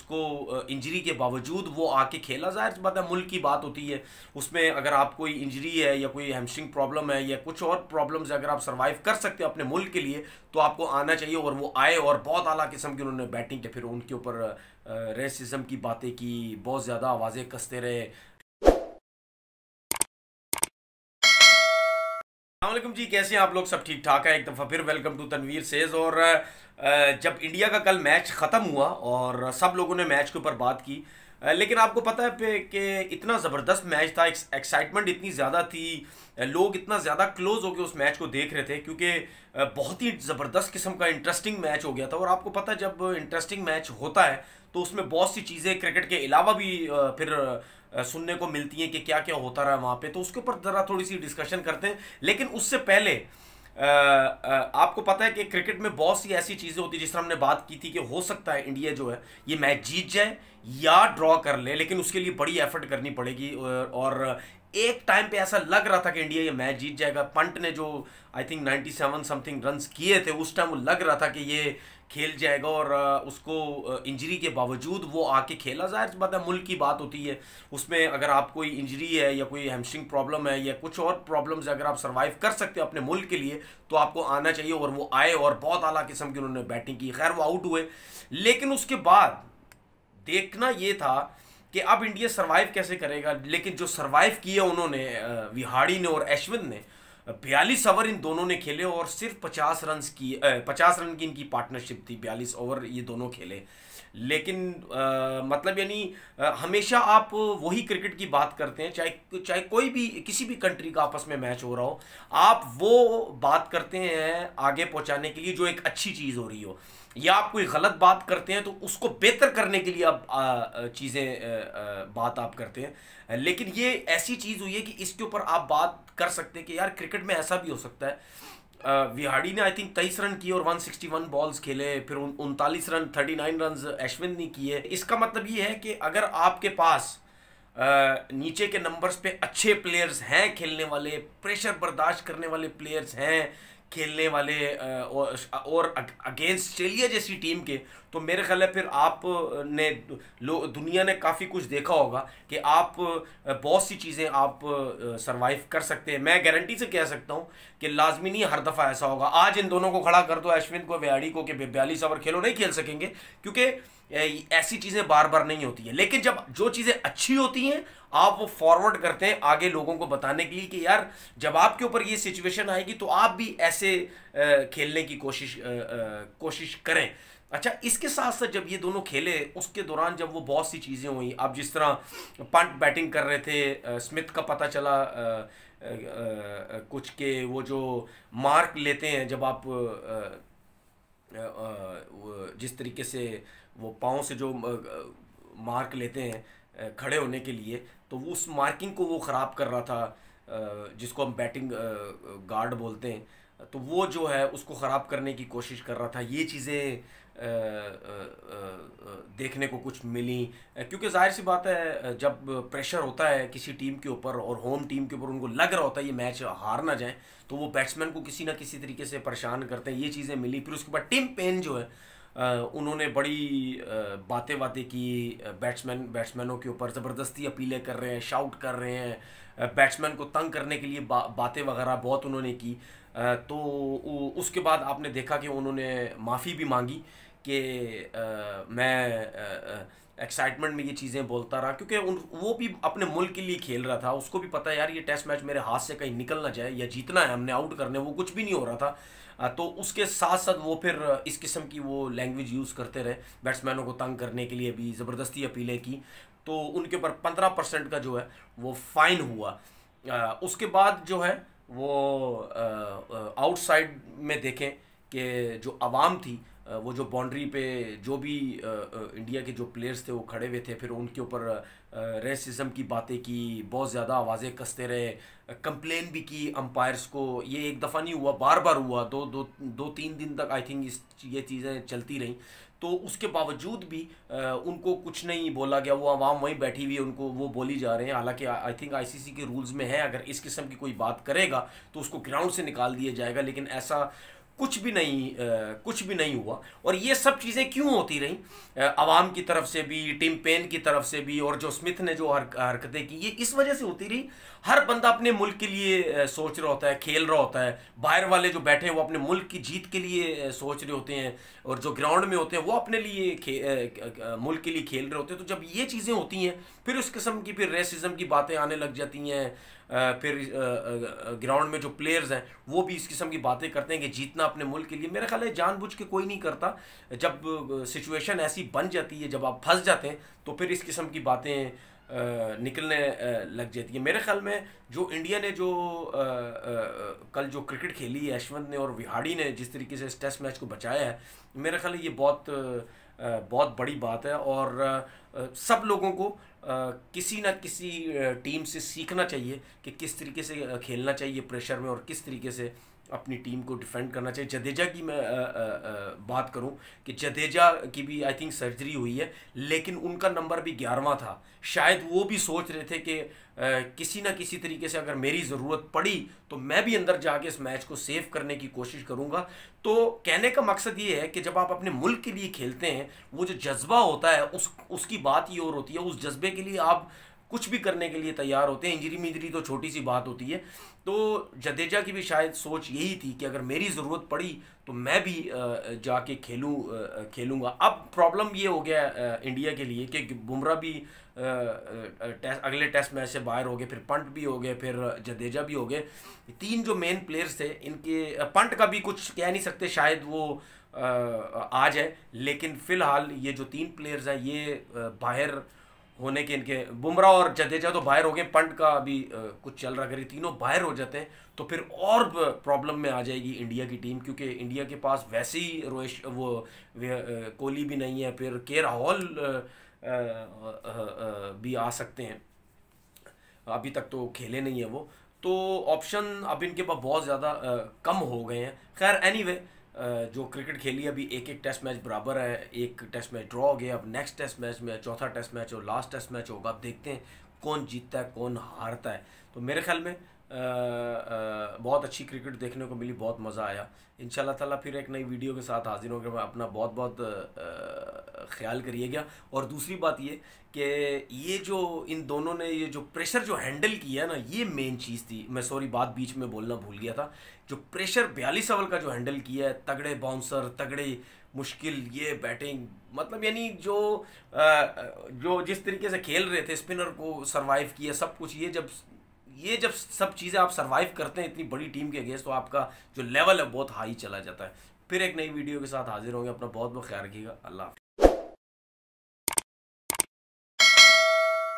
उसको इंजरी के बावजूद वो आके खेला। ज़ाहिर सी बात है, मुल्क की बात होती है, उसमें अगर आप कोई इंजरी है या कोई हैमस्ट्रिंग प्रॉब्लम है या कुछ और प्रॉब्लम्स है, अगर आप सर्वाइव कर सकते हो अपने मुल्क के लिए तो आपको आना चाहिए। और वो आए और बहुत आला किस्म की उन्होंने बैटिंग की, फिर उनके ऊपर रेसिज्म की बातें की, बहुत ज़्यादा आवाज़ें कसते रहे। अस्सलामुअलैकुम जी, कैसे हैं आप लोग? सब ठीक ठाक है? एक दफ़ा फिर वेलकम टू तनवीर सेज। और जब इंडिया का कल मैच ख़त्म हुआ और सब लोगों ने मैच के ऊपर बात की, लेकिन आपको पता है कि इतना ज़बरदस्त मैच था, एक्साइटमेंट इतनी ज़्यादा थी, लोग इतना ज़्यादा क्लोज होकर उस मैच को देख रहे थे क्योंकि बहुत ही ज़बरदस्त किस्म का इंटरेस्टिंग मैच हो गया था। और आपको पता है जब इंटरेस्टिंग मैच होता है तो उसमें बहुत सी चीज़ें क्रिकेट के अलावा भी फिर सुनने को मिलती हैं कि क्या क्या होता रहा वहाँ पे, तो उसके ऊपर ज़रा थोड़ी सी डिस्कशन करते हैं। लेकिन उससे पहले आपको पता है कि क्रिकेट में बहुत सी ऐसी चीज़ें होती हैं, जिस तरह हमने बात की थी कि हो सकता है इंडिया जो है ये मैच जीत जाए या ड्रॉ कर ले, लेकिन उसके लिए बड़ी एफर्ट करनी पड़ेगी। और एक टाइम पे ऐसा लग रहा था कि इंडिया ये मैच जीत जाएगा। पंट ने जो आई थिंक 97 समथिंग रन्स किए थे, उस टाइम वो लग रहा था कि ये खेल जाएगा। और उसको इंजरी के बावजूद वो आके खेला। ज़ाहिर सी बात है, मुल्क की बात होती है, उसमें अगर आप कोई इंजरी है या कोई हैमस्ट्रिंग प्रॉब्लम है या कुछ और प्रॉब्लम्स अगर आप सर्वाइव कर सकते हो अपने मुल्क के लिए तो आपको आना चाहिए। और वो आए और बहुत आला किस्म की उन्होंने बैटिंग की। खैर वो आउट हुए, लेकिन उसके बाद देखना ये था कि अब इंडिया सरवाइव कैसे करेगा। लेकिन जो सरवाइव किया उन्होंने, विहाड़ी ने और अश्विन ने, 42 ओवर इन दोनों ने खेले और सिर्फ 50 रन की इनकी पार्टनरशिप थी। 42 ओवर ये दोनों खेले, लेकिन मतलब यानी हमेशा आप वही क्रिकेट की बात करते हैं, चाहे चाहे कोई भी किसी भी कंट्री का आपस में मैच हो रहा हो, आप वो बात करते हैं आगे पहुंचाने के लिए जो एक अच्छी चीज़ हो रही हो, या आप कोई गलत बात करते हैं तो उसको बेहतर करने के लिए आप चीज़ें बात आप करते हैं। लेकिन ये ऐसी चीज़ हुई है कि इसके ऊपर आप बात कर सकते हैं कि यार क्रिकेट में ऐसा भी हो सकता है। विहाड़ी ने आई थिंक 23 रन किए और 161 बॉल्स खेले, फिर 39 रन अश्विन ने किए। इसका मतलब ये है कि अगर आपके पास नीचे के नंबर्स पे अच्छे प्लेयर्स हैं खेलने वाले, प्रेशर बर्दाश्त करने वाले प्लेयर्स हैं खेलने वाले, और अगेंस्ट ऑस्ट्रेलिया जैसी टीम के, तो मेरे ख्याल है फिर आप ने दुनिया ने काफ़ी कुछ देखा होगा कि आप बहुत सी चीज़ें आप सरवाइव कर सकते हैं। मैं गारंटी से कह सकता हूँ कि लाजमी नहीं हर दफ़ा ऐसा होगा। आज इन दोनों को खड़ा कर दो, अश्विन को, विहाड़ी को, कि 42 ओवर खेलो, नहीं खेल सकेंगे क्योंकि ऐसी चीज़ें बार बार नहीं होती है। लेकिन जब जो चीज़ें अच्छी होती हैं आप वो फॉरवर्ड करते हैं आगे लोगों को बताने के लिए कि यार जब आपके ऊपर ये सिचुएशन आएगी तो आप भी ऐसे खेलने की कोशिश करें। अच्छा, इसके साथ साथ जब ये दोनों खेले उसके दौरान जब वो बहुत सी चीज़ें हुई, अब जिस तरह पंट बैटिंग कर रहे थे, स्मिथ का पता चला कुछ के वो जो मार्क लेते हैं जब आप जिस तरीके से वो पाँव से जो मार्क लेते हैं खड़े होने के लिए, तो वो उस मार्किंग को वो ख़राब कर रहा था, जिसको हम बैटिंग गार्ड बोलते हैं, तो वो जो है उसको ख़राब करने की कोशिश कर रहा था। ये चीज़ें देखने को कुछ मिली, क्योंकि जाहिर सी बात है जब प्रेशर होता है किसी टीम के ऊपर और होम टीम के ऊपर उनको लग रहा होता है ये मैच हार ना जाए, तो वो बैट्समैन को किसी ना किसी तरीके से परेशान करते हैं। ये चीज़ें मिली। फिर उसके बाद टिम पेन जो है उन्होंने बड़ी बातें की, बैट्समैनों के ऊपर ज़बरदस्ती अपीलें कर रहे हैं, शाउट कर रहे हैं, बैट्समैन को तंग करने के लिए बातें वगैरह बहुत उन्होंने की। तो उसके बाद आपने देखा कि उन्होंने माफ़ी भी मांगी कि मैं एक्साइटमेंट में ये चीज़ें बोलता रहा, क्योंकि वो भी अपने मुल्क के लिए खेल रहा था। उसको भी पता है यार ये टेस्ट मैच मेरे हाथ से कहीं निकल ना जाए, या जीतना है हमने, आउट करने, वो कुछ भी नहीं हो रहा था। तो उसके साथ साथ वो फिर इस किस्म की वो लैंग्वेज यूज़ करते रहे, बैट्समैनों को तंग करने के लिए भी ज़बरदस्ती अपीलें की। तो उनके ऊपर 15% का जो है वो फ़ाइन हुआ। उसके बाद जो है वो आउटसाइड में देखें कि जो आवाम थी, वो जो बाउंड्री पे जो भी इंडिया के जो प्लेयर्स थे वो खड़े हुए थे, फिर उनके ऊपर रेसिज्म की बातें की, बहुत ज़्यादा आवाज़ें कसते रहे, कंप्लेन भी की अंपायर्स को। ये एक दफ़ा नहीं हुआ, बार बार हुआ, दो तीन दिन तक आई थिंक ये चीज़ें चलती रहीं। तो उसके बावजूद भी उनको कुछ नहीं बोला गया, वो आवाम वहीं बैठी हुई है, उनको वो बोली जा रहे हैं। हालांकि आई थिंक आईसीसी के रूल्स में है अगर इस किस्म की कोई बात करेगा तो उसको ग्राउंड से निकाल दिया जाएगा, लेकिन ऐसा कुछ भी नहीं हुआ। और ये सब चीज़ें क्यों होती रहीं, अवाम की तरफ से भी, टिम पेन की तरफ से भी, और जो स्मिथ ने जो हरकतें की, ये इस वजह से होती रही। हर बंदा अपने मुल्क के लिए सोच रहा होता है, खेल रहा होता है। बाहर वाले जो बैठे हैं वो अपने मुल्क की जीत के लिए सोच रहे होते हैं, और जो ग्राउंड में होते हैं वो अपने लिए मुल्क के लिए खेल रहे होते हैं। तो जब ये चीज़ें होती हैं, फिर उस किस्म की फिर रेसिज्म की बातें आने लग जाती हैं। फिर ग्राउंड में जो प्लेयर्स हैं वो भी इस किस्म की बातें करते हैं कि जीतना अपने मुल्क के लिए। मेरा ख्याल है जानबूझ के कोई नहीं करता। जब सिचुएशन ऐसी बन जाती है, जब आप फंस जाते हैं, तो फिर इस किस्म की बातें निकलने लग जाती है। मेरे ख्याल में जो इंडिया ने जो कल जो क्रिकेट खेली है, यशवंत ने और विहाड़ी ने जिस तरीके से इस टेस्ट मैच को बचाया है, मेरा ख्याल है ये बहुत बड़ी बात है। और सब लोगों को किसी ना किसी टीम से सीखना चाहिए कि किस तरीके से खेलना चाहिए प्रेशर में, और किस तरीके से अपनी टीम को डिफेंड करना चाहिए। जडेजा की मैं बात करूं कि जडेजा की भी आई थिंक सर्जरी हुई है, लेकिन उनका नंबर भी 11वां था। शायद वो भी सोच रहे थे कि किसी ना किसी तरीके से अगर मेरी ज़रूरत पड़ी तो मैं भी अंदर जाके इस मैच को सेव करने की कोशिश करूंगा। तो कहने का मकसद ये है कि जब आप अपने मुल्क के लिए खेलते हैं, वो जो जज्बा होता है उसकी बात ही और होती है। उस जज्बे के लिए आप कुछ भी करने के लिए तैयार होते हैं। इंजरी मिजरी तो छोटी सी बात होती है। तो जडेजा की भी शायद सोच यही थी कि अगर मेरी ज़रूरत पड़ी तो मैं भी जाके खेलूँगा। अब प्रॉब्लम ये हो गया इंडिया के लिए कि बुमराह भी अगले टेस्ट मैच से बाहर हो गए, फिर पंट भी हो गए, फिर जडेजा भी हो गए। 3 जो मेन प्लेयर्स थे, इनके पंट का भी कुछ कह नहीं सकते, शायद वो आ जाए। लेकिन फ़िलहाल ये जो 3 प्लेयर्स हैं ये बाहर होने के, इनके बुमराह और जडेजा तो बाहर हो गए, पंट का अभी कुछ चल रहा। अगर ये तीनों बाहर हो जाते हैं तो फिर और प्रॉब्लम में आ जाएगी इंडिया की टीम, क्योंकि इंडिया के पास वैसे ही कोहली भी नहीं है, फिर के राहुल भी आ सकते हैं। अभी तक तो खेले नहीं है वो, तो ऑप्शन अब इनके पास बहुत ज़्यादा कम हो गए हैं। खैर एनीवे, जो क्रिकेट खेली अभी एक टेस्ट मैच बराबर है, एक टेस्ट मैच ड्रॉ हो गया। अब नेक्स्ट टेस्ट मैच में चौथा टेस्ट मैच और लास्ट टेस्ट मैच होगा। अब देखते हैं कौन जीतता है कौन हारता है। तो मेरे ख्याल में बहुत अच्छी क्रिकेट देखने को मिली, बहुत मज़ा आया। इंशाल्लाह ताला फिर एक नई वीडियो के साथ हाजिर होंगे। अपना बहुत बहुत ख्याल करिएगा। और दूसरी बात ये कि ये जो इन दोनों ने ये जो प्रेशर जो हैंडल किया ना, ये मेन चीज़ थी। मैं सॉरी बात बीच में बोलना भूल गया था। जो प्रेशर 42 ओवर का जो हैंडल किया है, तगड़े बाउंसर, तगड़े मुश्किल ये बैटिंग, मतलब यानी जो जिस तरीके से खेल रहे थे, स्पिनर को सरवाइव किया सब कुछ। ये जब सब चीज़ें आप सरवाइव करते हैं इतनी बड़ी टीम के अगेंस्ट, तो आपका जो लेवल है बहुत हाई चला जाता है। फिर एक नई वीडियो के साथ हाजिर होंगे। अपना बहुत बहुत ख्याल रखिएगा। अल्लाह।